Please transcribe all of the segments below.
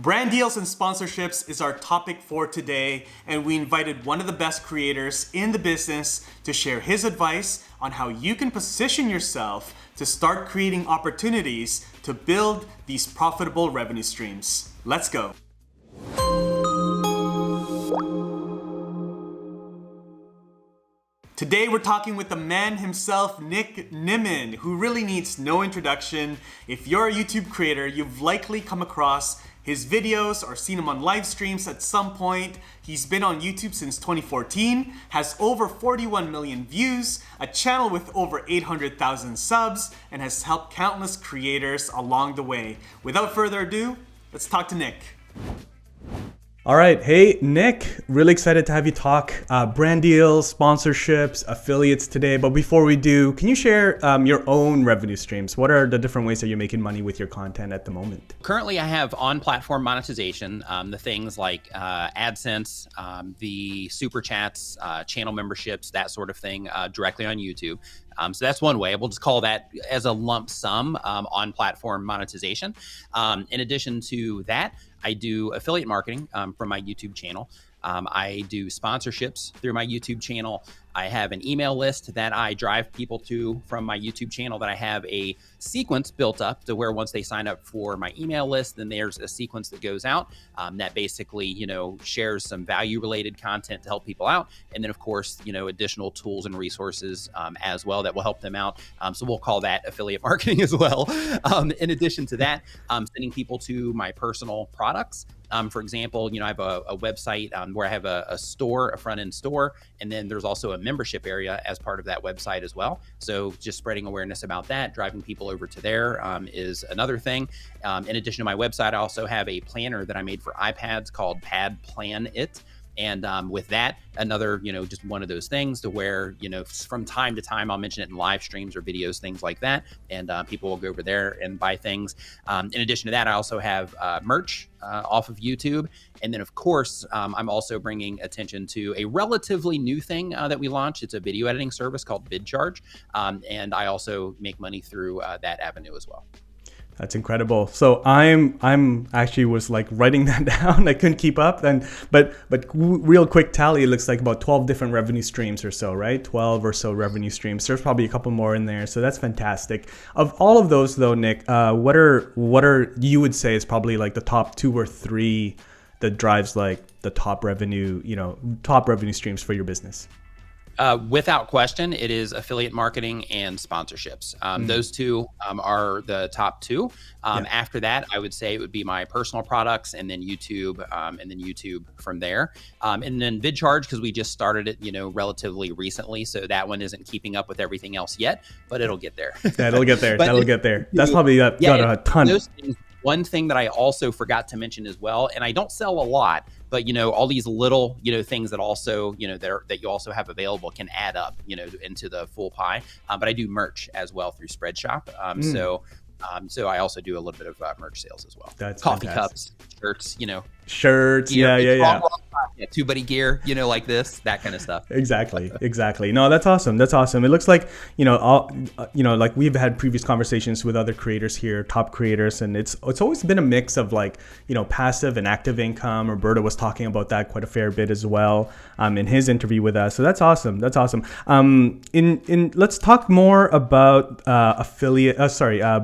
Brand deals and sponsorships is our topic for today, and we invited one of the best creators in the business to share his advice on how you can position yourself to start creating opportunities to build these profitable revenue streams. Let's go. Today we're talking with the man himself, Nick Nimmin, who really needs no introduction. If you're a YouTube creator, you've likely come across his videos or seen him on live streams at some point. He's been on YouTube since 2014, has over 41 million views, a channel with over 800,000 subs, and has helped countless creators along the way. Without further ado, let's talk to Nick. All right. Hey, Nick, really excited to have you talk brand deals, sponsorships, affiliates today. But before we do, can you share your own revenue streams? What are the different ways that you're making money with your content at the moment? Currently, I have on-platform monetization, the things like AdSense, the super chats, channel memberships, that sort of thing, directly on YouTube. So that's one way. We'll just call that as a lump sum on-platform monetization. In addition to that, I do affiliate marketing from my YouTube channel. I do sponsorships through my YouTube channel. I have an email list that I drive people to from my YouTube channel that I have a sequence built up to where once they sign up for my email list, then there's a sequence that goes out that basically, shares some value related content to help people out. And then of course, additional tools and resources as well that will help them out. So we'll call that affiliate marketing as well. In addition to that, sending people to my personal products. For example, I have a website where I have a store, a front end store, and then there's also a membership area as part of that website as well. So just spreading awareness about that, driving people over to there is another thing. In addition to my website, I also have a planner that I made for iPads called Pad Plan It. And with that, another, just one of those things to where, from time to time, I'll mention it in live streams or videos, things like that. And people will go over there and buy things. In addition to that, I also have merch off of YouTube. And then, of course, I'm also bringing attention to a relatively new thing that we launched. It's a video editing service called VidCharge. And I also make money through that avenue as well. That's incredible. So I'm actually was like writing that down. I couldn't keep up. But real quick tally, it looks like about 12 different revenue streams or so, right? 12 or so revenue streams. There's probably a couple more in there. So that's fantastic. Of all of those though, Nick, what are you would say is probably like the top 2 or 3 that drives like the top revenue streams for your business? Without question, it is affiliate marketing and sponsorships. Those two are the top 2. After that, I would say it would be my personal products and then YouTube from there. And then VidCharge, because we just started it, relatively recently. So that one isn't keeping up with everything else yet, but it'll get there. That'll get there. That'll get there. That's probably got a ton. Those things, one thing that I also forgot to mention as well, and I don't sell a lot, but all these little things that also that you also have available can add up into the full pie. But I do merch as well through Spreadshop. So I also do a little bit of merch sales as well. That's coffee fantastic. cups, shirts, shirts, gear, yeah. TubeBuddy gear, like this, that kind of stuff. Exactly. No, that's awesome. It looks like like we've had previous conversations with other creators here, top creators, and it's always been a mix of like passive and active income. Roberto was talking about that quite a fair bit as well in his interview with us. So that's awesome. Let's talk more about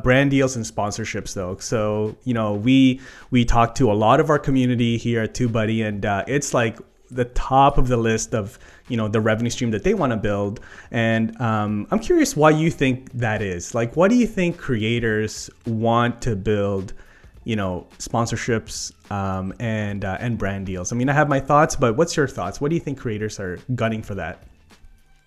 brand deals and sponsorships though. So we talked to a lot of our community here at TubeBuddy, and it's like the top of the list of the revenue stream that they want to build. And I'm curious why you think that is. Like, what do you think creators want to build sponsorships and brand deals? I mean, I have my thoughts, but what's your thoughts? What do you think creators are gunning for that?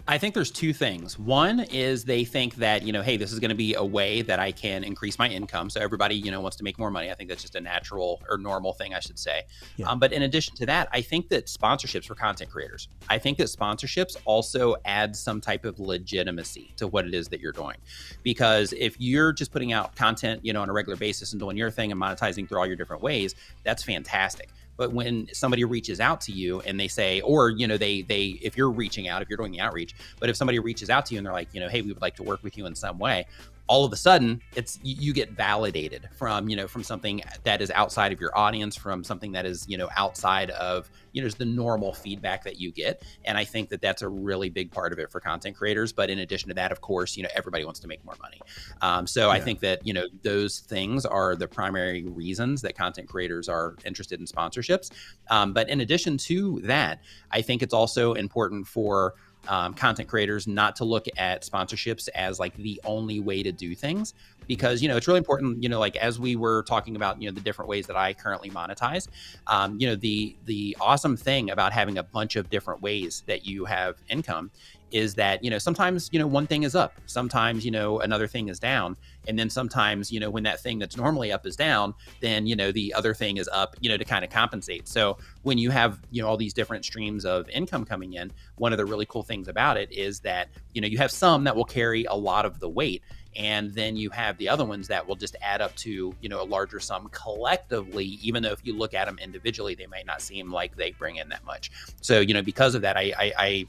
I think there's 2 things. One is they think that, hey, this is going to be a way that I can increase my income. So everybody, wants to make more money. I think that's just a natural or normal thing, I should say. Yeah. But in addition to that, I think that sponsorships for content creators, I think that sponsorships also add some type of legitimacy to what it is that you're doing. Because if you're just putting out content, on a regular basis and doing your thing and monetizing through all your different ways, that's fantastic. But when somebody reaches out to you and they say, or, if you're reaching out, if you're doing the outreach, but if somebody reaches out to you and they're like, hey, we would like to work with you in some way, all of a sudden you get validated from, from something that is outside of your audience, from something that is, outside of, just the normal feedback that you get. And I think that that's a really big part of it for content creators. But in addition to that, of course, everybody wants to make more money. I think that, those things are the primary reasons that content creators are interested in sponsorships. But in addition to that, I think it's also important for content creators not to look at sponsorships as like the only way to do things, because it's really important, like as we were talking about, the different ways that I currently monetize, the awesome thing about having a bunch of different ways that you have income is that, sometimes, one thing is up, sometimes, another thing is down. And then sometimes, when that thing that's normally up is down, then, the other thing is up, to kind of compensate. So when you have, all these different streams of income coming in, one of the really cool things about it is that, you have some that will carry a lot of the weight. And then you have the other ones that will just add up to, a larger sum collectively, even though if you look at them individually, they might not seem like they bring in that much. So, because of that, I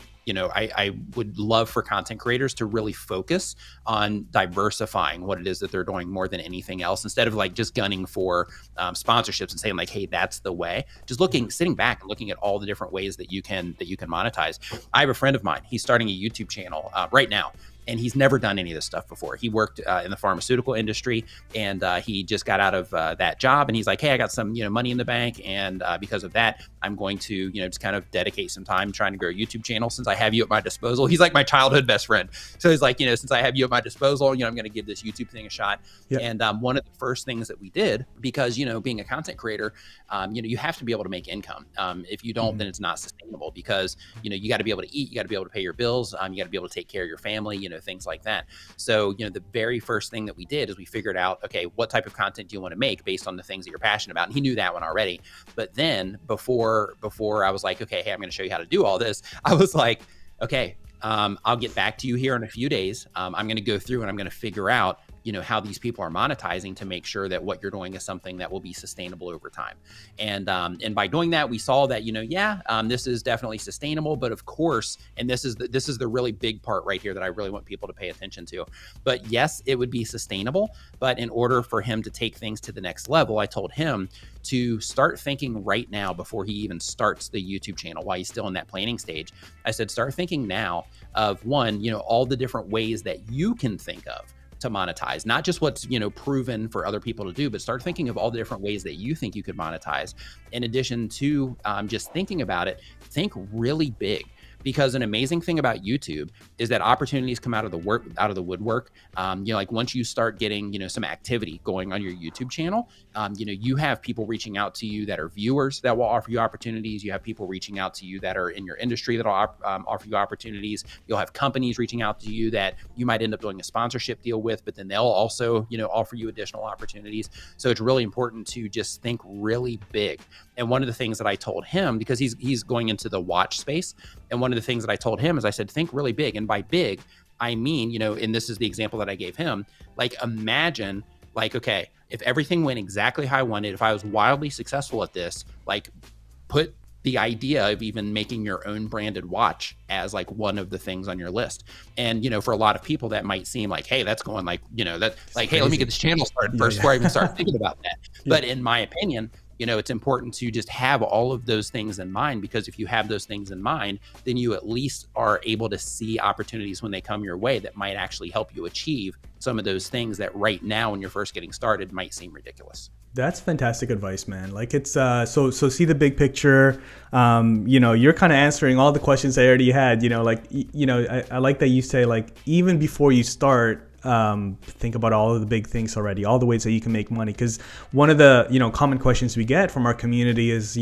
would love for content creators to really focus on diversifying what it is that they're doing more than anything else, instead of like just gunning for sponsorships and saying like, hey, that's the way. Just sitting back and looking at all the different ways that you can monetize. I have a friend of mine, he's starting a YouTube channel right now. And he's never done any of this stuff before. He worked in the pharmaceutical industry, and he just got out of that job. And he's like, hey, I got some, money in the bank. And because of that, I'm going to, just kind of dedicate some time trying to grow a YouTube channel since I have you at my disposal. He's like my childhood best friend. So he's like, since I have you at my disposal, I'm going to give this YouTube thing a shot. Yep. And one of the first things that we did, because, being a content creator, you have to be able to make income. If you don't, then it's not sustainable, because, you got to be able to eat, you got to be able to pay your bills, you got to be able to take care of your family, things like that. So, the very first thing that we did is we figured out, okay, what type of content do you want to make based on the things that you're passionate about? And he knew that one already. But then before I was like, okay, hey, I'm going to show you how to do all this, I was like, okay, I'll get back to you here in a few days. I'm going to go through and I'm going to figure out, how these people are monetizing to make sure that what you're doing is something that will be sustainable over time. And by doing that, we saw that, this is definitely sustainable, but of course, and this is the really big part right here that I really want people to pay attention to. But yes, it would be sustainable, but in order for him to take things to the next level, I told him to start thinking right now before he even starts the YouTube channel, while he's still in that planning stage. I said, start thinking now of one, all the different ways that you can think of to monetize, not just what's, proven for other people to do, but start thinking of all the different ways that you think you could monetize. In addition to just thinking about it, think really big. Because an amazing thing about YouTube is that opportunities come out of the woodwork. Like once you start getting, some activity going on your YouTube channel, you have people reaching out to you that are viewers that will offer you opportunities. You have people reaching out to you that are in your industry that will offer you opportunities. You'll have companies reaching out to you that you might end up doing a sponsorship deal with, but then they'll also, offer you additional opportunities. So it's really important to just think really big. And one of the things that I told him, because he's going into the watch space, and one of the things that I told him is I said, think really big. And by big, I mean, and this is the example that I gave him, like imagine like, okay, if everything went exactly how I wanted, if I was wildly successful at this, like put the idea of even making your own branded watch as like one of the things on your list. And, for a lot of people that might seem like, hey, that's going like, that's like, hey, let me get this channel started first before I even start thinking about that. But in my opinion, it's important to just have all of those things in mind, because if you have those things in mind, then you at least are able to see opportunities when they come your way that might actually help you achieve some of those things that right now when you're first getting started might seem ridiculous. That's fantastic advice, man. Like it's so see the big picture. You're kind of answering all the questions I already had. I like that you say like even before you start, think about all of the big things already, all the ways that you can make money. Because one of the common questions we get from our community is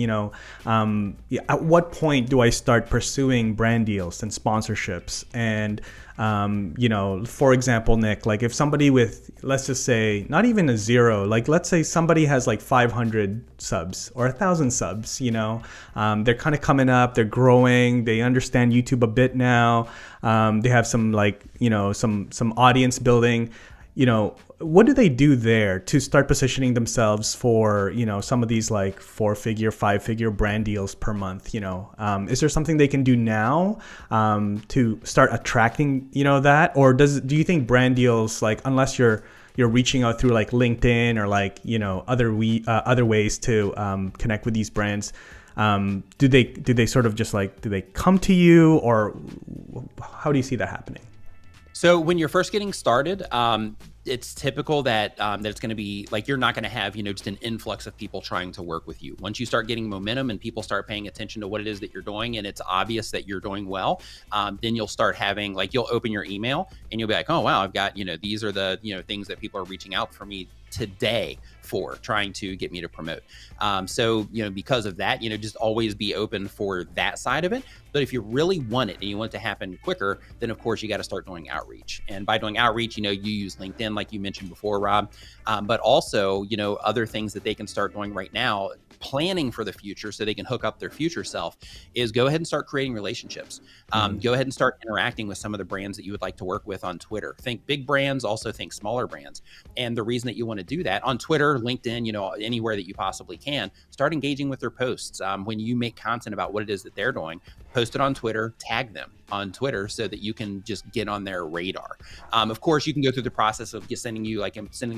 at what point do I start pursuing brand deals and sponsorships? And for example, Nick, like if somebody with, let's just say not even a zero, like let's say somebody has like 500 subs or 1,000 subs, they're kind of coming up, they're growing, they understand YouTube a bit now, they have some like some audience building. what do they do there to start positioning themselves for, some of these like 4-figure, 5-figure brand deals per month? Is there something they can do now to start attracting, that? Or do you think brand deals, like, unless you're reaching out through like LinkedIn or like, other ways to connect with these brands, do they sort of just like, do they come to you, or how do you see that happening? So when you're first getting started, it's typical that it's going to be like, you're not going to have, just an influx of people trying to work with you. Once you start getting momentum and people start paying attention to what it is that you're doing, and it's obvious that you're doing well, then you'll start having, like, you'll open your email and you'll be like, oh, wow, I've got, these are the, things that people are reaching out for me today for, trying to get me to promote. So, because of that, just always be open for that side of it. But if you really want it and you want it to happen quicker, then of course you got to start doing outreach. And by doing outreach, you use LinkedIn, like you mentioned before, Rob, but also, other things that they can start doing right now, planning for the future so they can hook up their future self, is go ahead and start creating relationships. Go ahead and start interacting with some of the brands that you would like to work with on Twitter. Think big brands, also think smaller brands. And the reason that you want to do that on Twitter, LinkedIn, anywhere that you possibly can, start engaging with their posts. When you make content about what it is that they're doing, post it on Twitter, tag them on Twitter so that you can just get on their radar. Of course, you can go through the process of sending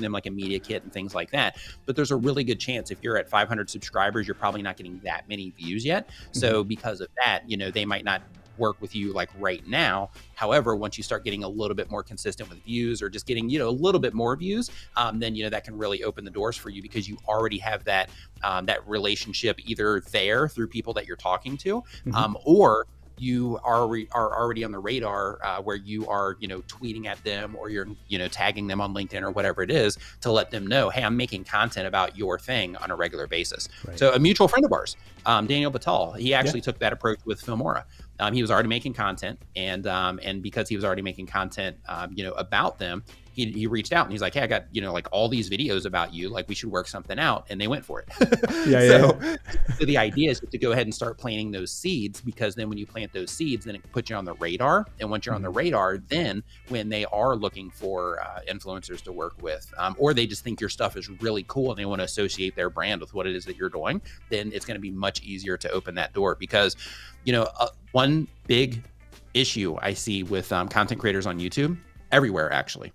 them like a media kit and things like that. But there's a really good chance if you're at 500 subscribers, you're probably not getting that many views yet. So because of that, they might not work with you like right now. However, once you start getting a little bit more consistent with views, or just getting, a little bit more views, then, that can really open the doors for you, because you already have that, that relationship either there through people that you're talking to, or you are already on the radar, where you are, tweeting at them, or you're, tagging them on LinkedIn or whatever it is, to let them know, hey, I'm making content about your thing on a regular basis. Right. So a mutual friend of ours, Daniel Batal, he actually took that approach with Filmora. He was already making content, and because he was already making content, about them, he reached out and he's like, hey, I got, like all these videos about you, like we should work something out. And they went for it. So the idea is to go ahead and start planting those seeds, because then when you plant those seeds, then it puts you on the radar. And once you're on the radar, then when they are looking for influencers to work with, or they just think your stuff is really cool and they want to associate their brand with what it is that you're doing, then it's going to be much easier to open that door. Because, one big issue I see with content creators on YouTube, everywhere actually,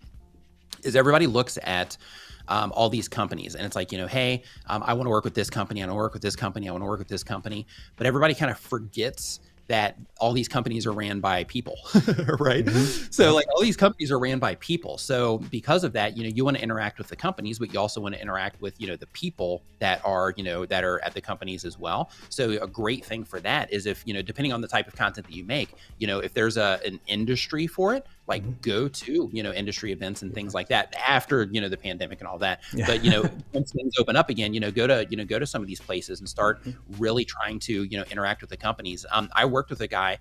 is everybody looks at all these companies and it's like, hey, I want to work with this company. I want to work with this company. I want to work with this company. But everybody kind of forgets that all these companies are ran by people, right? So like all these companies are ran by people. So because of that, you want to interact with the companies, but you also want to interact with, the people that are, that are at the companies as well. So a great thing for that is if, depending on the type of content that you make, if there's an industry for it, like go to, industry events and things like that after, the pandemic and all that. But, once things open up again, go to some of these places and start really trying to, interact with the companies. I worked with a guy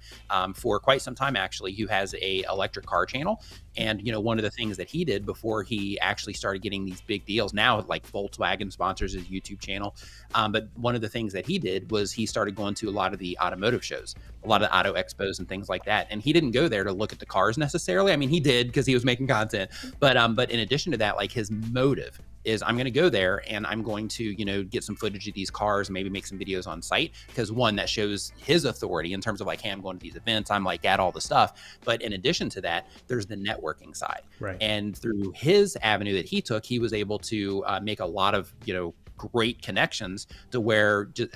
for quite some time, actually, who has a electric car channel. And, one of the things that he did before he actually started getting these big deals, now like Volkswagen sponsors his YouTube channel. But one of the things that he did was he started going to a lot of the automotive shows, a lot of auto expos and things like that. And he didn't go there to look at the cars necessarily. I mean, he did because he was making content. But in addition to that, like his motive is I'm going to go there and I'm going to, get some footage of these cars and maybe make some videos on site. Because one, that shows his authority in terms of like, hey, I'm going to these events. I'm like at all the stuff. But in addition to that, there's the networking side. Right. And through his avenue that he took, he was able to make a lot of, great connections to where just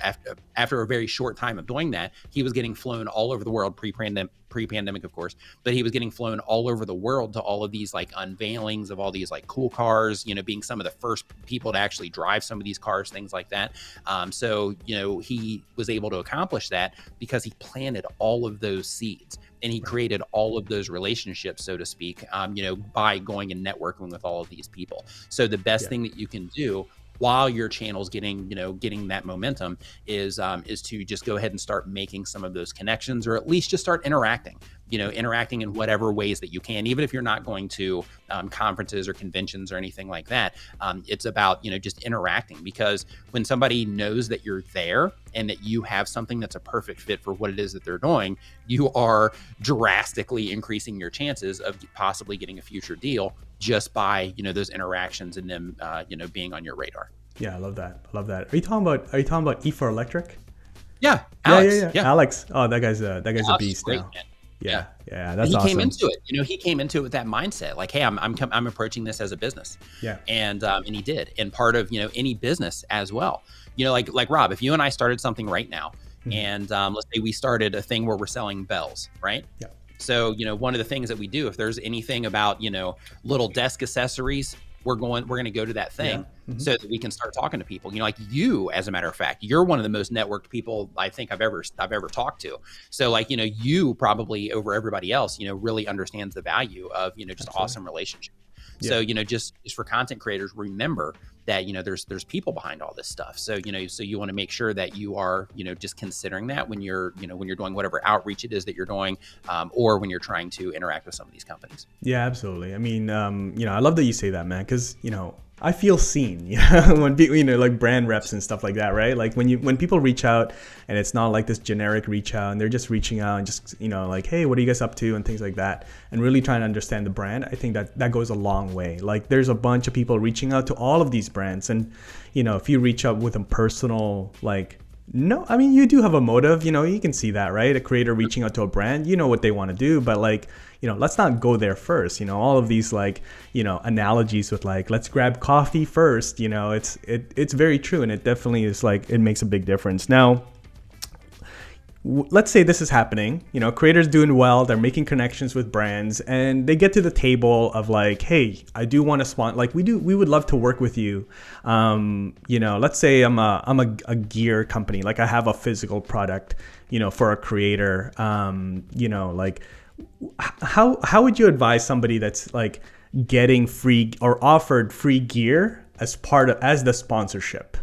after a very short time of doing that, he was getting flown all over the world pre-pandemic, of course, but he was getting flown all over the world to all of these like unveilings of all these like cool cars, being some of the first people to actually drive some of these cars, things like that. So, he was able to accomplish that because he planted all of those seeds and he created all of those relationships, so to speak, by going and networking with all of these people. So the best thing that you can do while your channel's getting that momentum is to just go ahead and start making some of those connections, or at least just start interacting. interacting in whatever ways that you can, even if you're not going to conferences or conventions or anything like that. It's about, just interacting, because when somebody knows that you're there and that you have something that's a perfect fit for what it is that they're doing, you are drastically increasing your chances of possibly getting a future deal just by, those interactions and them, being on your radar. Yeah, I love that. I love that. Are you talking about E for Electric? Yeah, Alex. Yeah. Alex. Oh, that guy's a beast great, now. Man. Yeah, that's and he awesome. came into it. He came into it with that mindset, like, hey, I'm approaching this as a business. Yeah. And he did. And part of, any business as well. Like Rob, if you and I started something right now, and let's say we started a thing where we're selling bells, right? Yeah. So, one of the things that we do, if there's anything about, little desk accessories, we're going to go to that thing so that we can start talking to people. Like you, as a matter of fact, you're one of the most networked people I think I've ever talked to. So like, you probably over everybody else, really understands the value of, just Absolutely. awesome relationships. Yeah. So, just for content creators, remember that, there's people behind all this stuff. So, so you want to make sure that you are, just considering that when you're doing whatever outreach it is that you're doing, or when you're trying to interact with some of these companies. Yeah, absolutely. I mean, I love that you say that, man, because, I feel seen, when people, like brand reps and stuff like that, right? Like when people reach out and it's not like this generic reach out and they're just reaching out and just, like, hey, what are you guys up to and things like that, and really trying to understand the brand. I think that goes a long way. Like there's a bunch of people reaching out to all of these brands, and, if you reach out with a personal, like, no, I mean, you do have a motive, you can see that, right? A creator reaching out to a brand, what they want to do, but like, let's not go there first. All of these like, analogies with like, let's grab coffee first, it's very true. And it definitely is like, it makes a big difference. Now, let's say this is happening, creators doing well, they're making connections with brands, and they get to the table of like, hey, I do want to sponsor, like we would love to work with you. Let's say I'm a gear company, like I have a physical product, for a creator, like how would you advise somebody that's like getting free or offered free gear as the sponsorship,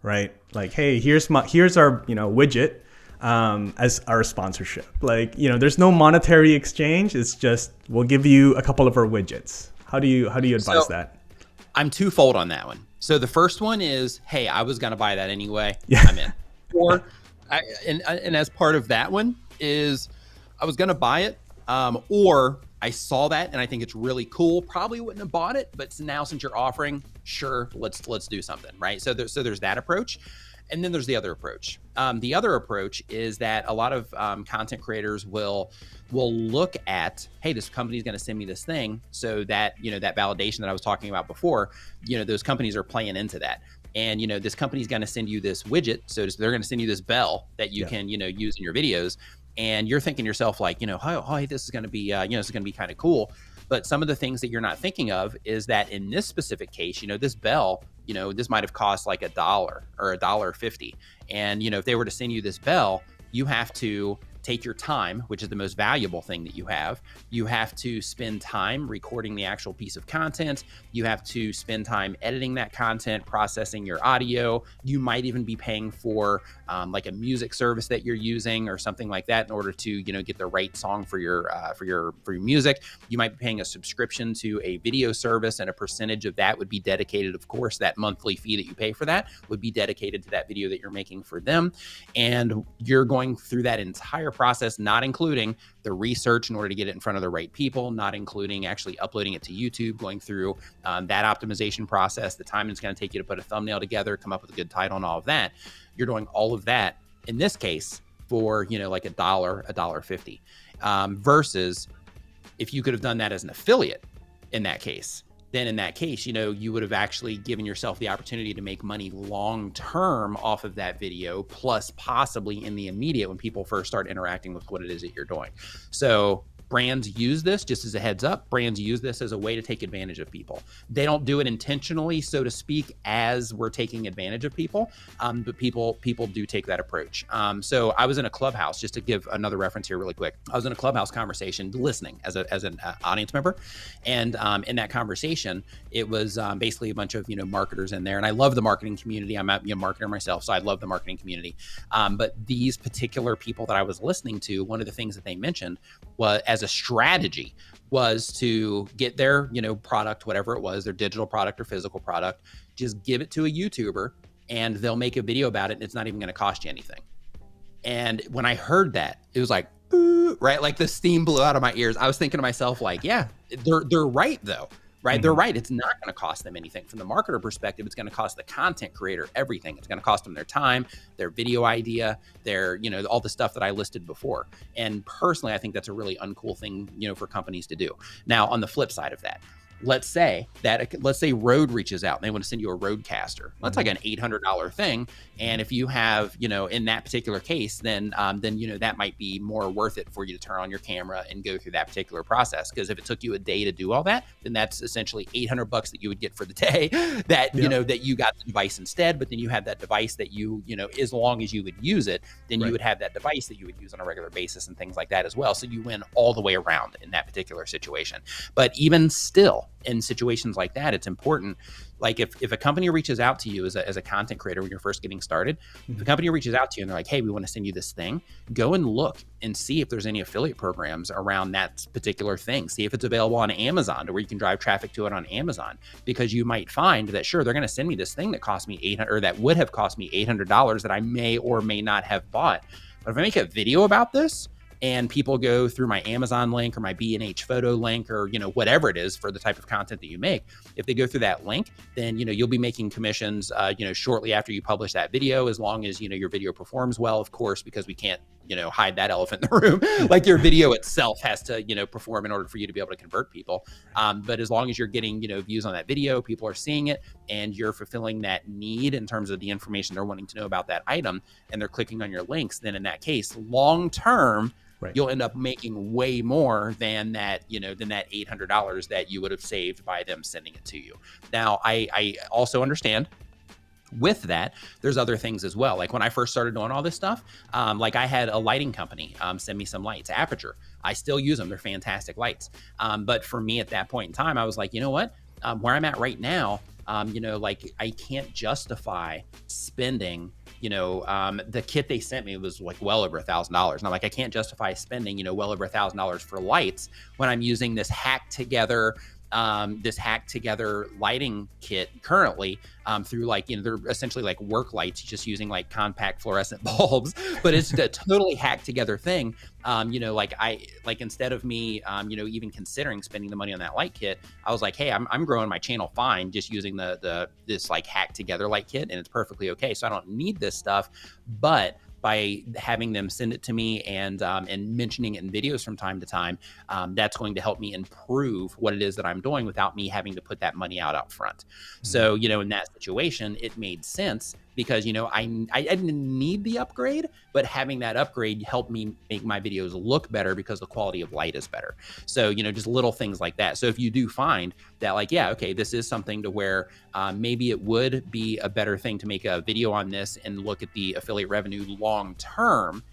right? Like, hey, here's our, widget, as our sponsorship. Like, there's no monetary exchange. It's just, we'll give you a couple of our widgets. How do you advise that? I'm twofold on that one. So the first one is, hey, I was going to buy that anyway. Yeah. I'm in. Or, and as part of that one is, I was going to buy it, or I saw that and I think it's really cool. Probably wouldn't have bought it, but now since you're offering, sure, let's do something, right? So there's that approach. And then there's the other approach. The other approach is that a lot of content creators will look at, hey, this company's going to send me this thing, so that, that validation that I was talking about before, those companies are playing into that. And, this company's going to send you this widget. So they're going to send you this bell that you can, use in your videos. And you're thinking to yourself like, oh, this is going to be, this is going to be kind of cool. But some of the things that you're not thinking of is that in this specific case, this bell, this might have cost like $1 or $1.50. And, if they were to send you this bell, you have to take your time, which is the most valuable thing that you have. You have to spend time recording the actual piece of content. You have to spend time editing that content, processing your audio. You might even be paying for like a music service that you're using or something like that in order to, get the right song for your music. You might be paying a subscription to a video service, and a percentage of that would be dedicated, of course, that monthly fee that you pay for that would be dedicated to that video that you're making for them. And you're going through that entire process, not including the research in order to get it in front of the right people, not including actually uploading it to YouTube, going through that optimization process, the time it's going to take you to put a thumbnail together, come up with a good title and all of that. You're doing all of that in this case for, like $1, $1.50, versus if you could have done that as an affiliate in that case, then in that case, you would have actually given yourself the opportunity to make money long-term off of that video, plus possibly in the immediate when people first start interacting with what it is that you're doing. So brands use this, just as a heads up, brands use this as a way to take advantage of people. They don't do it intentionally, so to speak, as we're taking advantage of people, but people do take that approach. So I was in a Clubhouse, just to give another reference here really quick. I was in a Clubhouse conversation listening as an audience member. And in that conversation, it was basically a bunch of, marketers in there. And I love the marketing community. I'm a marketer myself, so I love the marketing community. But these particular people that I was listening to, one of the things that they mentioned was, as a strategy, was to get their, product, whatever it was, their digital product or physical product, just give it to a YouTuber and they'll make a video about it and it's not even going to cost you anything. And when I heard that, it was like, ooh, right? Like the steam blew out of my ears. I was thinking to myself, like, yeah, they're right though. Right. They're right. It's not going to cost them anything. From the marketer perspective, it's going to cost the content creator everything. It's going to cost them their time, their video idea, their, all the stuff that I listed before. And personally, I think that's a really uncool thing, for companies to do. Now, on the flip side of that, let's say Rode reaches out and they want to send you a Rodecaster. That's like an $800 thing. And if you have, in that particular case, then that might be more worth it for you to turn on your camera and go through that particular process. Because if it took you a day to do all that, then that's essentially $800 that you would get for the day that, that you got the device instead. But then you have that device that you as long as you would use it, then you would have that device that you would use on a regular basis and things like that as well. So you win all the way around in that particular situation. But even still, in situations like that, it's important. Like if a company reaches out to you as a content creator when you're first getting started, if a company reaches out to you and they're like, hey, we want to send you this thing, go and look and see if there's any affiliate programs around that particular thing. See if it's available on Amazon to where you can drive traffic to it on Amazon, because you might find that, sure, they're going to send me this thing that cost me $800 or that would have cost me $800 that I may or may not have bought. But if I make a video about this, and people go through my Amazon link or my B&H photo link or, whatever it is for the type of content that you make, if they go through that link, then, you'll be making commissions, shortly after you publish that video, as long as, your video performs well, of course, because we can't, hide that elephant in the room. Like your video itself has to, perform in order for you to be able to convert people. But as long as you're getting, views on that video, people are seeing it and you're fulfilling that need in terms of the information they're wanting to know about that item, and they're clicking on your links, then in that case, long-term, you'll end up making way more than that, than that $800 that you would have saved by them sending it to you. Now, I also understand with that, there's other things as well. Like when I first started doing all this stuff, like I had a lighting company send me some lights, Aperture. I still use them. They're fantastic lights. But for me at that point in time, I was like, you know what? Where I'm at right now, like I can't justify spending, the kit they sent me was like well over $1,000. And I'm like, I can't justify spending, well over $1,000 for lights when I'm using this hacked together lighting kit currently through like, they're essentially like work lights, just using like compact fluorescent bulbs, but it's a totally hacked together thing. Like instead of me, even considering spending the money on that light kit, I was like, hey, I'm growing my channel fine just using this like hacked together light kit, and it's perfectly okay. So I don't need this stuff, but by having them send it to me and mentioning it in videos from time to time, that's going to help me improve what it is that I'm doing without me having to put that money out up front. Mm-hmm. So, in that situation, it made sense because, I didn't need the upgrade, but having that upgrade helped me make my videos look better because the quality of light is better. So, just little things like that. So if you do find that like, yeah, okay, this is something to where maybe it would be a better thing to make a video on this and look at the affiliate revenue long term.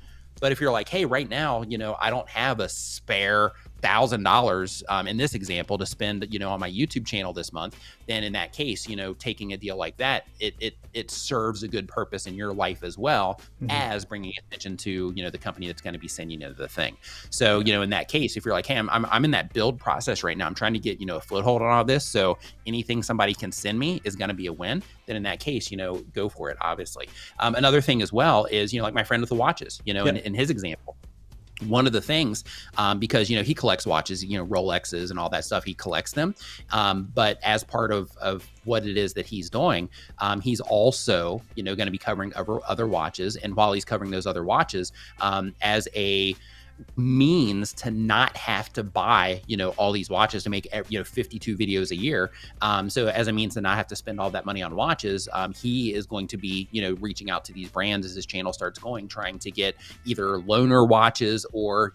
But if you're like, hey, right now, I don't have a spare $1,000 in this example to spend, on my YouTube channel this month, then in that case, taking a deal like that, it serves a good purpose in your life as well, mm-hmm. as bringing attention to, the company that's going to be sending you the thing. So, in that case, if you're like, hey, I'm in that build process right now, I'm trying to get, a foothold on all this. So anything somebody can send me is going to be a win. Then in that case, go for it, obviously. Another thing as well is, like my friend with the watches, in his example. One of the things, because, he collects watches, Rolexes and all that stuff, he collects them. But as part of what it is that he's doing, he's also, going to be covering other watches. And while he's covering those other watches, as a means to not have to buy, all these watches to make, 52 videos a year. So as a means to not have to spend all that money on watches, he is going to be, reaching out to these brands as his channel starts going, trying to get either loaner watches or,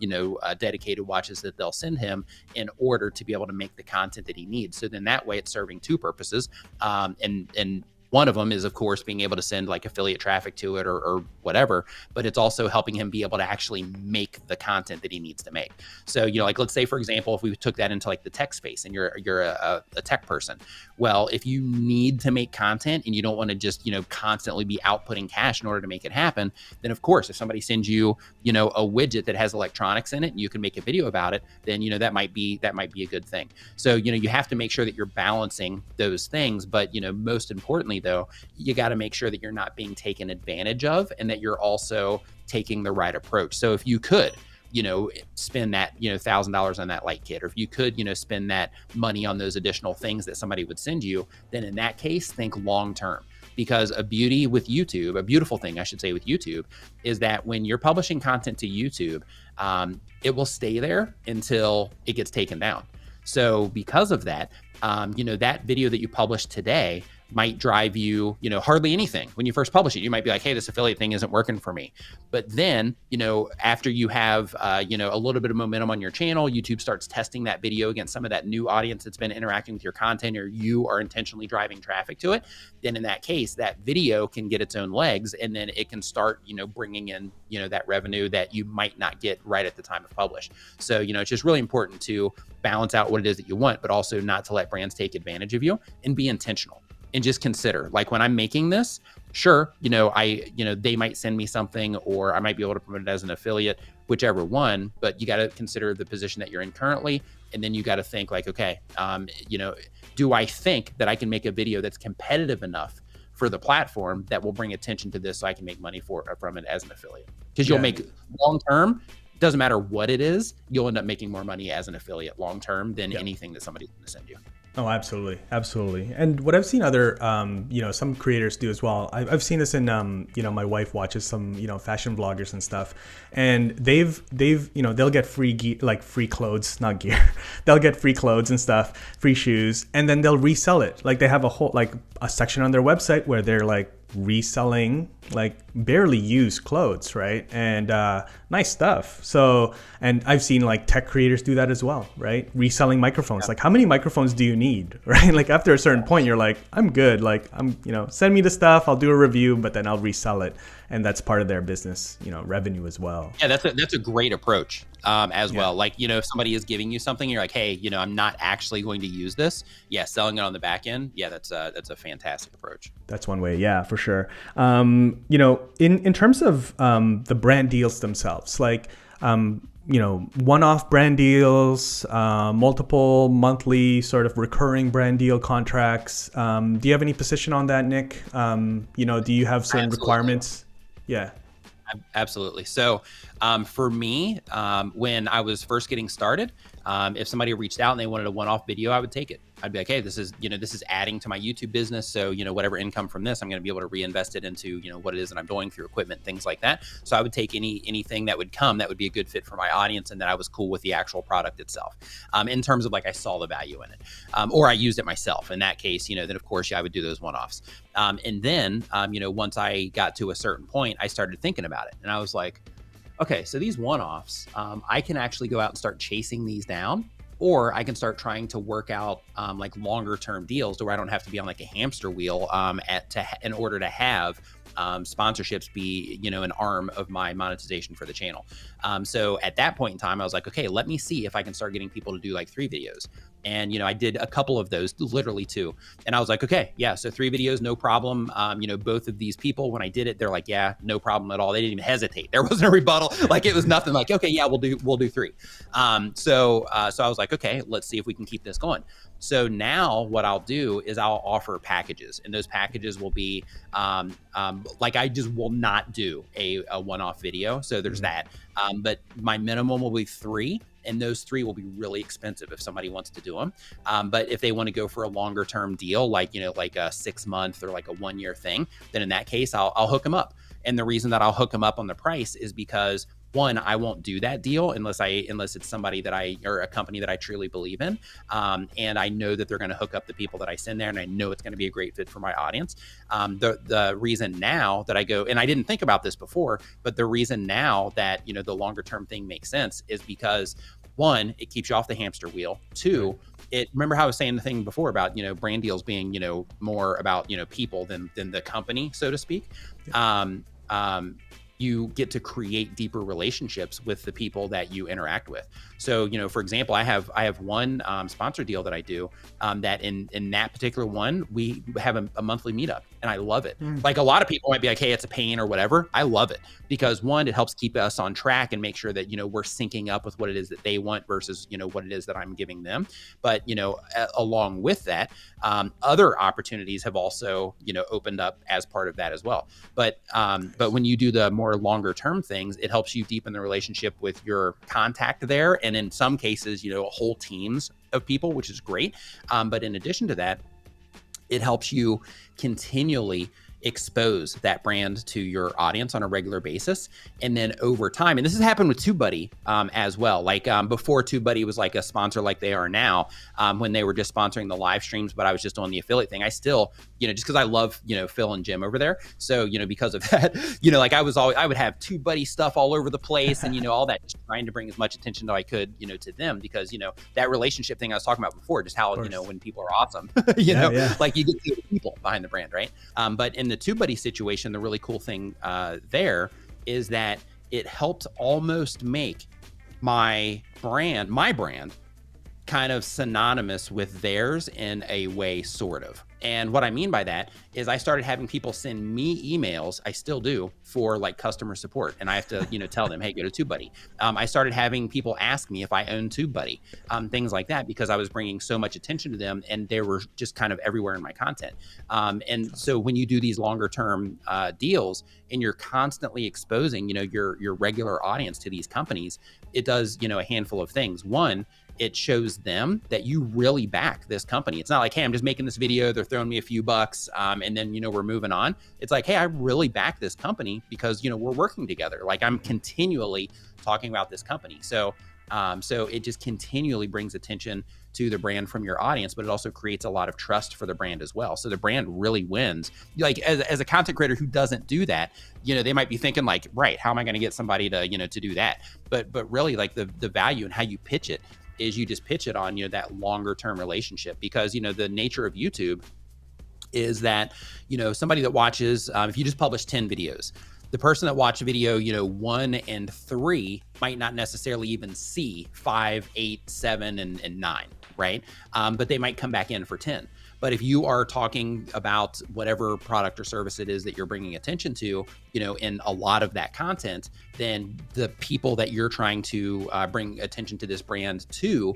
dedicated watches that they'll send him in order to be able to make the content that he needs. So then that way it's serving two purposes. And One of them is, of course, being able to send like affiliate traffic to it or whatever, but it's also helping him be able to actually make the content that he needs to make. So, like let's say, for example, if we took that into like the tech space and you're a tech person, well, if you need to make content and you don't want to just, constantly be outputting cash in order to make it happen, then of course, if somebody sends you, a widget that has electronics in it and you can make a video about it, then, that might be a good thing. So, you have to make sure that you're balancing those things. But, most importantly, though, you got to make sure that you're not being taken advantage of and that you're also taking the right approach. So if you could, spend that, $1,000 on that light kit, or if you could, spend that money on those additional things that somebody would send you, then in that case, think long-term. Because a beautiful thing, I should say, with YouTube is that when you're publishing content to YouTube, it will stay there until it gets taken down. So because of that, that video that you published today might drive you, hardly anything. When you first publish it, you might be like, hey, this affiliate thing isn't working for me. But then, after you have, a little bit of momentum on your channel, YouTube starts testing that video against some of that new audience that's been interacting with your content, or you are intentionally driving traffic to it. Then in that case, that video can get its own legs, and then it can start, bringing in, that revenue that you might not get right at the time of publish. So, it's just really important to balance out what it is that you want, but also not to let brands take advantage of you, and be intentional. And just consider, like, when I'm making this, sure, they might send me something, or I might be able to promote it as an affiliate, whichever one, but you got to consider the position that you're in currently. And then you got to think like, okay, do I think that I can make a video that's competitive enough for the platform that will bring attention to this so I can make money from it as an affiliate? Because you'll make long-term, doesn't matter what it is, you'll end up making more money as an affiliate long-term than anything that somebody's going to send you. Oh, absolutely. Absolutely. And what I've seen other, some creators do as well. I've seen this in, my wife watches some, fashion vloggers and stuff, and they've, they'll get free gear, like free clothes, not gear. They'll get free clothes and stuff, free shoes, and then they'll resell it. Like they have a section on their website where they're like reselling like barely used clothes, right? And nice stuff. So, and I've seen like tech creators do that as well, right? Reselling microphones. Like how many microphones do you need, right? Like after a certain point, you're like, I'm good. Like send me the stuff, I'll do a review, but then I'll resell it. And that's part of their business, revenue as well. Yeah, that's a great approach as well. Like, if somebody is giving you something, you're like, hey, I'm not actually going to use this. Yeah, selling it on the back end. Yeah, that's a fantastic approach. That's one way. Yeah, for sure. In terms of the brand deals themselves, like, one-off brand deals, multiple monthly sort of recurring brand deal contracts. Do you have any position on that, Nick? Do you have certain requirements? Yeah. Absolutely. So for me, when I was first getting started, if somebody reached out and they wanted a one-off video, I would take it. I'd be like, hey, this is adding to my YouTube business. So, whatever income from this, I'm going to be able to reinvest it into, what it is that I'm doing through equipment, things like that. So I would take anything that would come that would be a good fit for my audience, and that I was cool with the actual product itself. In terms of like, I saw the value in it, or I used it myself. In that case, then of course, I would do those one-offs. And then, once I got to a certain point, I started thinking about it, and I was like, okay, so these one-offs, I can actually go out and start chasing these down, or I can start trying to work out like longer term deals to where I don't have to be on like a hamster wheel in order to have sponsorships be, an arm of my monetization for the channel. So at that point in time, I was like, okay, let me see if I can start getting people to do like 3 videos. And, I did a couple of those, literally 2. And I was like, okay, yeah, so 3 videos, no problem. Both of these people, when I did it, they're like, yeah, no problem at all. They didn't even hesitate. There wasn't a rebuttal. Like it was nothing like, okay, yeah, we'll do 3. So I was like, okay, let's see if we can keep this going. So now what I'll do is I'll offer packages, and those packages will be like, I just will not do a one-off video. So there's that. But my minimum will be 3. And those 3 will be really expensive if somebody wants to do them. But if they want to go for a longer term deal, like, like a 6-month or like a 1-year thing, then in that case, I'll hook them up. And the reason that I'll hook them up on the price is because, one, I won't do that deal unless it's somebody or a company that I truly believe in. And I know that they're going to hook up the people that I send there, and I know it's going to be a great fit for my audience. The reason now that I go, and I didn't think about this before, but the reason now that, the longer term thing makes sense is because, 1, it keeps you off the hamster wheel. 2, remember how I was saying the thing before about, brand deals being, more about, people than the company, so to speak. You get to create deeper relationships with the people that you interact with. So, for example, I have one sponsor deal that I do that in that particular one, we have a monthly meetup, and I love it. Like, a lot of people might be like, hey, it's a pain or whatever. I love it because, one, it helps keep us on track and make sure that, we're syncing up with what it is that they want versus, what it is that I'm giving them. But, along with that, other opportunities have also, opened up as part of that as well. But when you do the more longer term things, it helps you deepen the relationship with your contact there. And in some cases, whole teams of people, which is great. But in addition to that, it helps you continually expose that brand to your audience on a regular basis. And then over time, and this has happened with TubeBuddy as well. Like before TubeBuddy was like a sponsor like they are now, when they were just sponsoring the live streams, but I was just on the affiliate thing. I still, just because I love, Phil and Jim over there. So, because of that, like I would have TubeBuddy stuff all over the place and, all that, just trying to bring as much attention as I could, to them, because, that relationship thing I was talking about before, just how, when people are awesome, like you get to the people behind the brand, right? But in the TubeBuddy situation, the really cool thing there is that it helped almost make my brand kind of synonymous with theirs in a way, sort of. And what I mean by that is I started having people send me emails, I still do, for like customer support. And I have to, tell them, hey, go to TubeBuddy. I started having people ask me if I own TubeBuddy, things like that, because I was bringing so much attention to them and they were just kind of everywhere in my content. And so when you do these longer term deals and you're constantly exposing, your regular audience to these companies, it does, a handful of things. One, it shows them that you really back this company. It's not like, hey, I'm just making this video, they're throwing me a few bucks, and then, we're moving on. It's like, hey, I really back this company because, we're working together. Like, I'm continually talking about this company. So it just continually brings attention to the brand from your audience, but it also creates a lot of trust for the brand as well. So the brand really wins. Like, as a content creator who doesn't do that, they might be thinking like, right, how am I going to get somebody to, to do that? But really, like, the value and how you pitch it is you just pitch it on, that longer term relationship, because, the nature of YouTube is that, somebody that watches, if you just publish 10 videos, the person that watched video, 1 and 3 might not necessarily even see 5, 8, 7, and 9, right? But they might come back in for 10. But if you are talking about whatever product or service it is that you're bringing attention to, in a lot of that content, then the people that you're trying to bring attention to this brand to,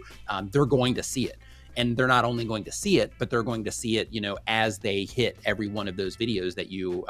they're going to see it. And they're not only going to see it, but they're going to see it, as they hit every one of those videos that you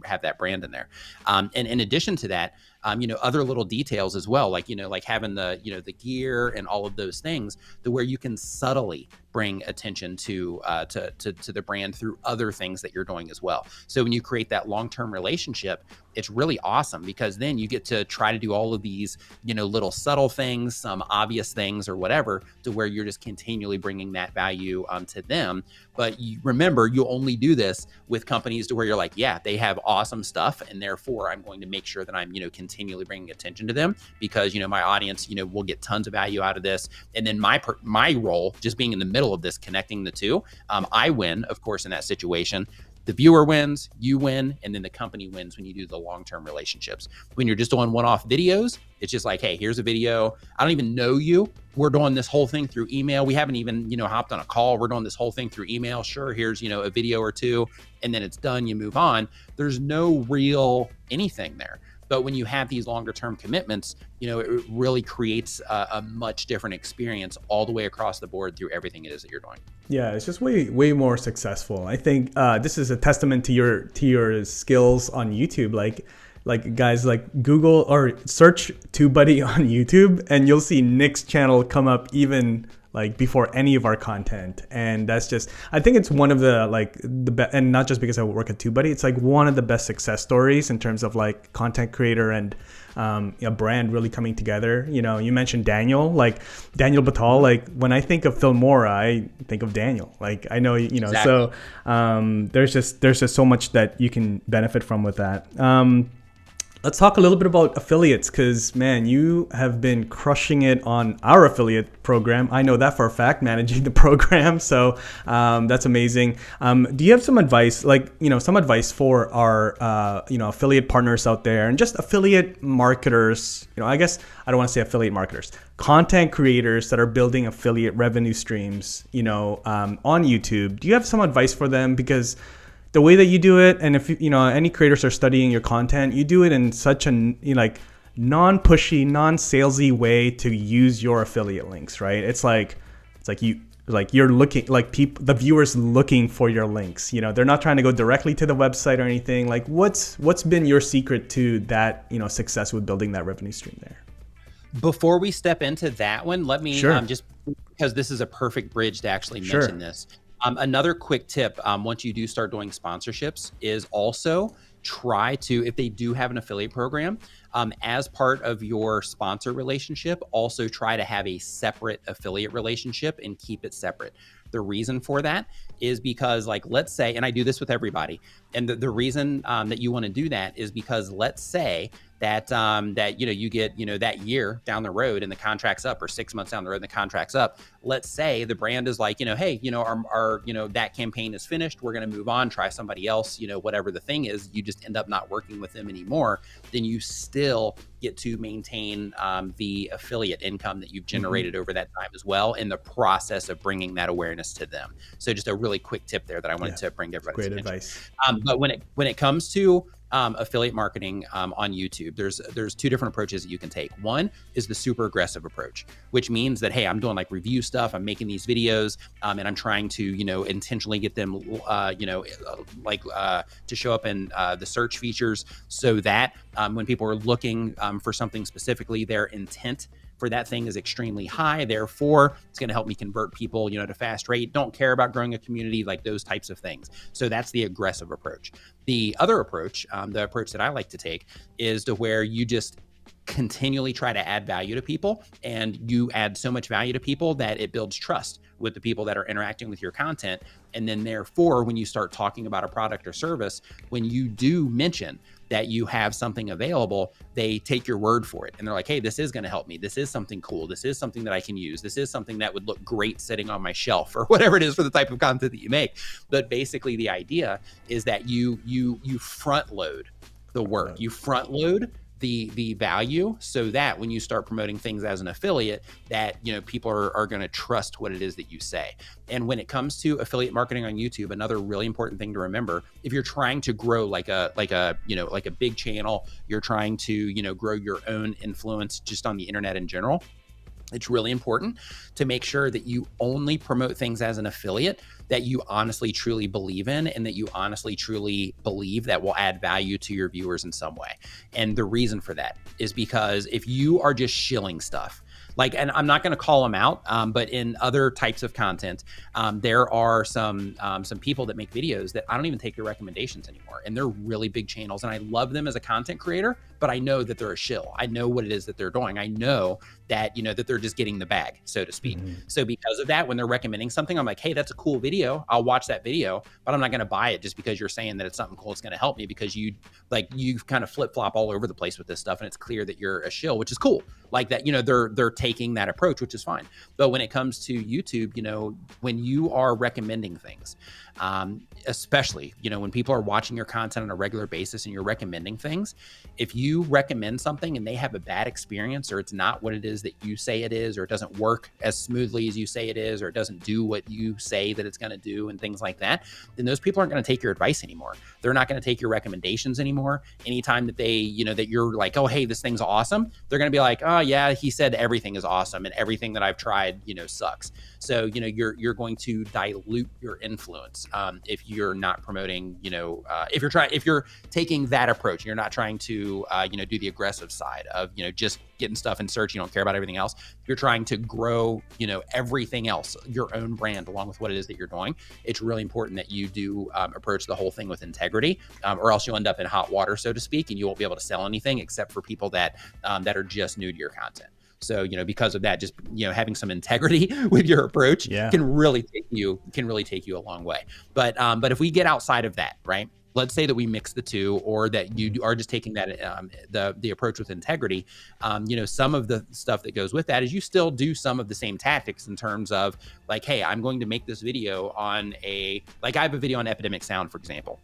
have that brand in there. And in addition to that, other little details as well, like, like having the, the gear and all of those things, to where you can subtly bring attention to the brand through other things that you're doing as well. So when you create that long-term relationship, it's really awesome, because then you get to try to do all of these, little subtle things, some obvious things or whatever, to where you're just continually bringing that value to them. But remember, you only do this with companies to where you're like, yeah, they have awesome stuff, and therefore I'm going to make sure that I'm, continually bringing attention to them, because, my audience, will get tons of value out of this. And then my role, just being in the middle of this, connecting the two, I win, of course, in that situation. The viewer wins, you win, and then the company wins when you do the long-term relationships. When you're just doing one-off videos, it's just like, hey, here's a video. I don't even know you. We're doing this whole thing through email. We haven't even, hopped on a call. We're doing this whole thing through email. Sure, here's, a video or two, and then it's done. You move on. There's no real anything there. But when you have these longer term commitments, it really creates a much different experience all the way across the board through everything it is that you're doing. Yeah, it's just way more successful. I think this is a testament to your skills on YouTube. Like guys, like Google or search TubeBuddy on YouTube, and you'll see Nick's channel come up even like before any of our content. And that's just, I think it's one of the and not just because I work at TubeBuddy, it's like one of the best success stories in terms of like content creator and a brand really coming together. You mentioned Daniel Batal. Like when I think of Filmora, I think of Daniel. Like I know, exactly. So there's just so much that you can benefit from with that. Let's talk a little bit about affiliates, because man, you have been crushing it on our affiliate program. I know that for a fact, managing the program. So that's amazing. Do you have some advice, some advice for our, affiliate partners out there, and just affiliate marketers? I guess I don't want to say affiliate marketers, content creators that are building affiliate revenue streams, on YouTube. Do you have some advice for them? Because the way that you do it, and if any creators are studying your content, you do it in such a non-pushy, non-salesy way to use your affiliate links, right? It's like you're looking, the viewers looking for your links. They're not trying to go directly to the website or anything. Like, what's been your secret to that success with building that revenue stream there? Before we step into that one, let me Sure. just, because this is a perfect bridge to actually mention this. Another quick tip, once you do start doing sponsorships, is also try to, if they do have an affiliate program, as part of your sponsor relationship, also try to have a separate affiliate relationship and keep it separate. The reason for that is because, let's say, and I do this with everybody, and the reason that you want to do that is because, let's say that you get that year down the road and the contract's up, or 6 months down the road and the contract's up. Let's say the brand is like, hey, our that campaign is finished, we're going to move on, try somebody else, whatever the thing is, you just end up not working with them anymore. Then you still get to maintain the affiliate income that you've generated over that time as well, in the process of bringing that awareness to them. So just a really quick tip there that I wanted to bring to everybody's Great attention. advice. But when it comes to affiliate marketing on YouTube, there's two different approaches that you can take. One is the super aggressive approach, which means that, hey, I'm doing review stuff, I'm making these videos, and I'm trying to intentionally get them to show up in the search features, so that when people are looking for something specifically, their intent for that thing is extremely high. Therefore, it's going to help me convert people, at a fast rate. Don't care about growing a community, those types of things. So that's the aggressive approach. The other approach, the approach that I like to take, is to where you just continually try to add value to people, and you add so much value to people that it builds trust with the people that are interacting with your content. And then therefore, when you start talking about a product or service, when you do mention that you have something available, they take your word for it. And they're like, hey, this is going to help me. This is something cool. This is something that I can use. This is something that would look great sitting on my shelf, or whatever it is for the type of content that you make. But basically the idea is that you front load the work. You front load the value, so that when you start promoting things as an affiliate, that people are going to trust what it is that you say. And when it comes to affiliate marketing on YouTube, another really important thing to remember, if you're trying to grow like a big channel, you're trying to grow your own influence just on the internet in general, it's really important to make sure that you only promote things as an affiliate that you honestly truly believe in, and that you honestly truly believe that will add value to your viewers in some way. And the reason for that is because if you are just shilling stuff, and I'm not going to call them out, but in other types of content, there are some people that make videos that I don't even take their recommendations anymore, and they're really big channels, and I love them as a content creator, but I know that they're a shill. I know what it is that they're doing. I know that that they're just getting the bag, so to speak. So because of that, when they're recommending something, I'm like, hey, that's a cool video. I'll watch that video, but I'm not going to buy it just because you're saying that it's something cool. It's going to help me, because you kind of flip flop all over the place with this stuff, and it's clear that you're a shill, which is cool. They're taking that approach, which is fine. But when it comes to YouTube, when you are recommending things, especially, when people are watching your content on a regular basis and you're recommending things, if you recommend something and they have a bad experience, or it's not what it is that you say it is, or it doesn't work as smoothly as you say it is, or it doesn't do what you say that it's going to do, and things like that, then those people aren't going to take your advice anymore. They're not going to take your recommendations anymore. Anytime that they, that you're like, oh, hey, this thing's awesome, they're going to be like, oh yeah, he said everything is awesome, and everything that I've tried, sucks. So, you're going to dilute your influence if you're not promoting, if you're taking that approach, you're not trying to, do the aggressive side of, just getting stuff in search. You don't care about everything else. If you're trying to grow, everything else, your own brand, along with what it is that you're doing, it's really important that you do approach the whole thing with integrity, or else you'll end up in hot water, so to speak, and you won't be able to sell anything except for people that are just new to your content. So, because of that, just, having some integrity with your approach can really take you a long way. But if we get outside of that, right? let's say that we mix the two, or that you are just taking that the approach with integrity. Some of the stuff that goes with that is you still do some of the same tactics in terms of like, hey, I'm going to make this video on I have a video on epidemic sound, for example.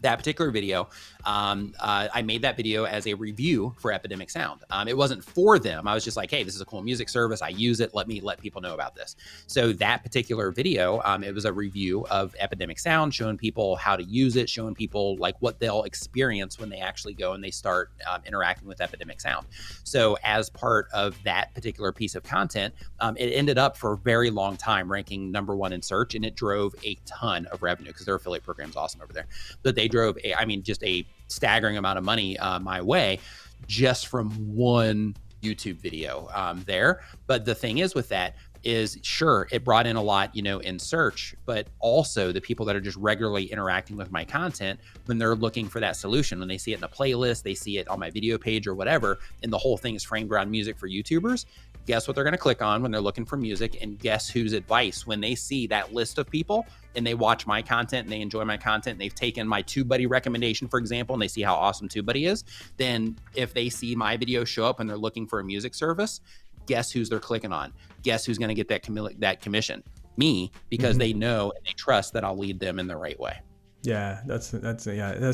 That particular video, I made that video as a review for Epidemic Sound. It wasn't for them. I was just like, hey, this is a cool music service. I use it. Let people know about this. So that particular video, it was a review of Epidemic Sound, showing people how to use it, showing people like what they'll experience when they actually go and they start interacting with Epidemic Sound. So as part of that particular piece of content, it ended up for a very long time ranking #1 in search, and it drove a ton of revenue because their affiliate program's awesome over there. But they drove just a staggering amount of money my way just from one YouTube video there. But the thing is with that is, sure, it brought in a lot, in search, but also the people that are just regularly interacting with my content, when they're looking for that solution, when they see it in a playlist, they see it on my video page or whatever, and the whole thing is framed around music for YouTubers, guess what they're going to click on when they're looking for music, and guess whose advice, when they see that list of people and they watch my content and they enjoy my content and they've taken my TubeBuddy recommendation, for example, and they see how awesome TubeBuddy is, then if they see my video show up and they're looking for a music service, guess who's they're clicking on? Guess who's going to get that commission? Me, because they know and they trust that I'll lead them in the right way. Yeah, that's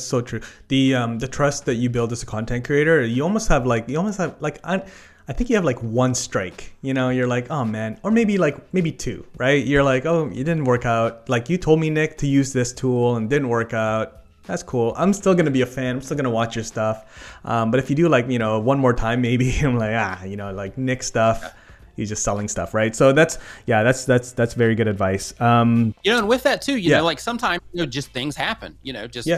so true. The trust that you build as a content creator, you almost have like I think you have like one strike, you're like, oh man, or maybe two, right? You're like, oh, it didn't work out. Like, you told me, Nick, to use this tool and didn't work out. That's cool. I'm still going to be a fan. I'm still going to watch your stuff. But if you do one more time, maybe I'm like, like Nick stuff. He's just selling stuff, right? So that's very good advice. And with that too, like sometimes, just things happen,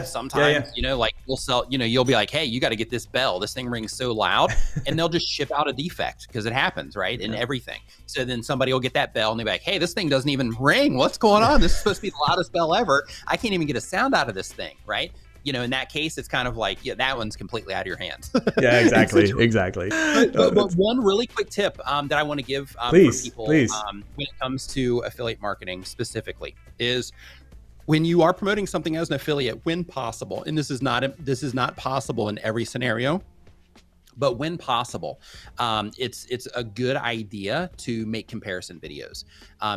sometimes, like we'll sell, you'll be like, hey, you got to get this bell. This thing rings so loud, and they'll just ship out a defect because it happens, right? And everything. So then somebody will get that bell and they'll be like, hey, this thing doesn't even ring. What's going on? This is supposed to be the loudest bell ever. I can't even get a sound out of this thing, right? In that case, it's kind of like, that one's completely out of your hands. Yeah, exactly. But one really quick tip that I want to give for people when it comes to affiliate marketing specifically is, when you are promoting something as an affiliate, when possible, and this is not possible in every scenario, but when possible, it's a good idea to make comparison videos.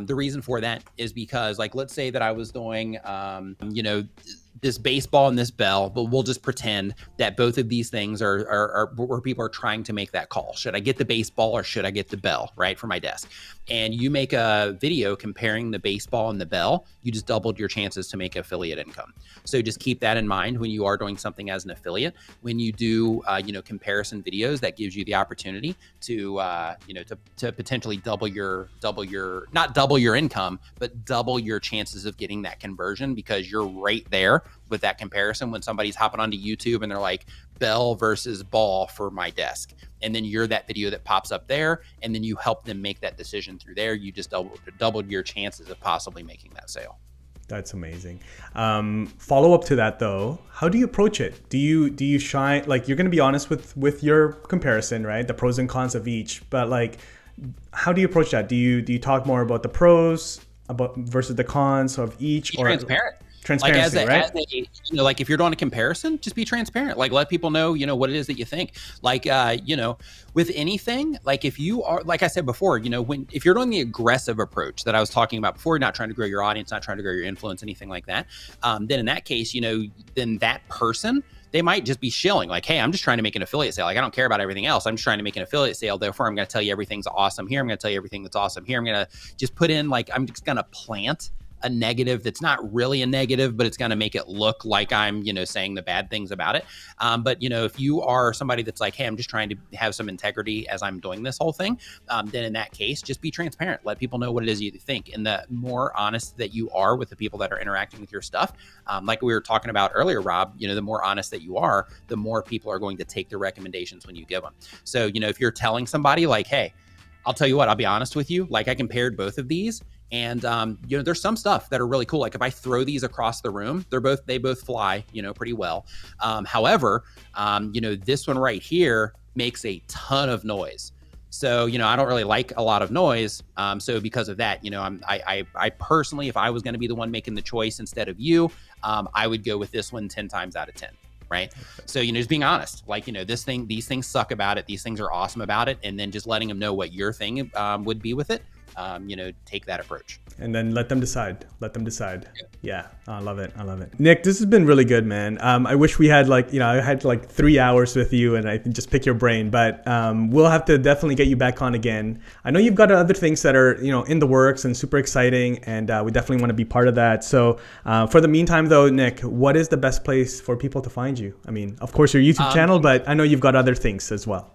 The reason for that is because, like, let's say that I was doing, this baseball and this bell, but we'll just pretend that both of these things are where people are trying to make that call. Should I get the baseball or should I get the bell, right, for my desk? And you make a video comparing the baseball and the bell, you just doubled your chances to make affiliate income. So just keep that in mind when you are doing something as an affiliate. When you do, comparison videos, that gives you the opportunity to potentially double your not double your income, but double your chances of getting that conversion, because you're right there with that comparison when somebody's hopping onto YouTube and they're like, bell versus ball for my desk. And then you're that video that pops up there, and then you help them make that decision through there. You just doubled your chances of possibly making that sale. That's amazing. Follow up to that though, how do you approach it? Do you shine, like, you're going to be honest with your comparison, right? The pros and cons of each, but like, how do you approach that? Do you talk more about the pros versus the cons of each? Be transparent. Transparency, right? Like if you're doing a comparison, just be transparent. Like, let people know, what it is that you think. Like, with anything, like if you are, like I said before, if you're doing the aggressive approach that I was talking about before, not trying to grow your audience, not trying to grow your influence, anything like that, then in that case, then that person, they might just be shilling like, hey, I'm just trying to make an affiliate sale. Like, I don't care about everything else. I'm just trying to make an affiliate sale. Therefore, I'm going to tell you everything's awesome here. I'm going to tell you everything that's awesome here. I'm going to just put in, like, I'm just going to plant a negative that's not really a negative, but it's going to make it look like I'm, saying the bad things about it. But, if you are somebody that's like, hey, I'm just trying to have some integrity as I'm doing this whole thing, then in that case, just be transparent. Let people know what it is you think. And the more honest that you are with the people that are interacting with your stuff, like we were talking about earlier, Rob, the more honest that you are, the more people are going to take the recommendations when you give them. So, if you're telling somebody like, hey, I'll tell you what, I'll be honest with you. Like, I compared both of these, and there's some stuff that are really cool. Like if I throw these across the room, they both fly, pretty well. However, this one right here makes a ton of noise. So, you know, I don't really like a lot of noise. So because of that, you know, I personally, if I was going to be the one making the choice instead of you, I would go with this one 10 times out of 10. Right. So, you know, just being honest, like, you know, these things suck about it. These things are awesome about it. And then just letting them know what your thing would be with it. You know, take that approach. And then let them decide. Yeah, I love it. Nick, this has been really good, man. I wish we had I had 3 hours with you and I can just pick your brain, but we'll have to definitely get you back on again. I know you've got other things that are, you know, in the works and super exciting, and we definitely want to be part of that. So for the meantime though, Nick, what is the best place for people to find you? I mean, of course your YouTube channel, but I know you've got other things as well.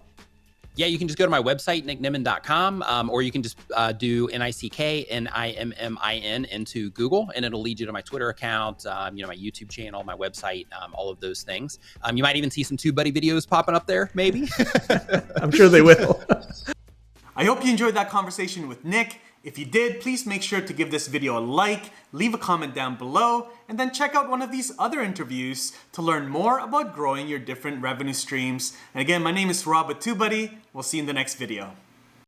Yeah, you can just go to my website, nicknimmin.com, or you can just do NickNimmin into Google, and it'll lead you to my Twitter account, you know, my YouTube channel, my website, all of those things. You might even see some TubeBuddy videos popping up there, maybe. I'm sure they will. I hope you enjoyed that conversation with Nick. If you did, please make sure to give this video a like, leave a comment down below, and then check out one of these other interviews to learn more about growing your different revenue streams. And again, my name is Rob with TubeBuddy. We'll see you in the next video.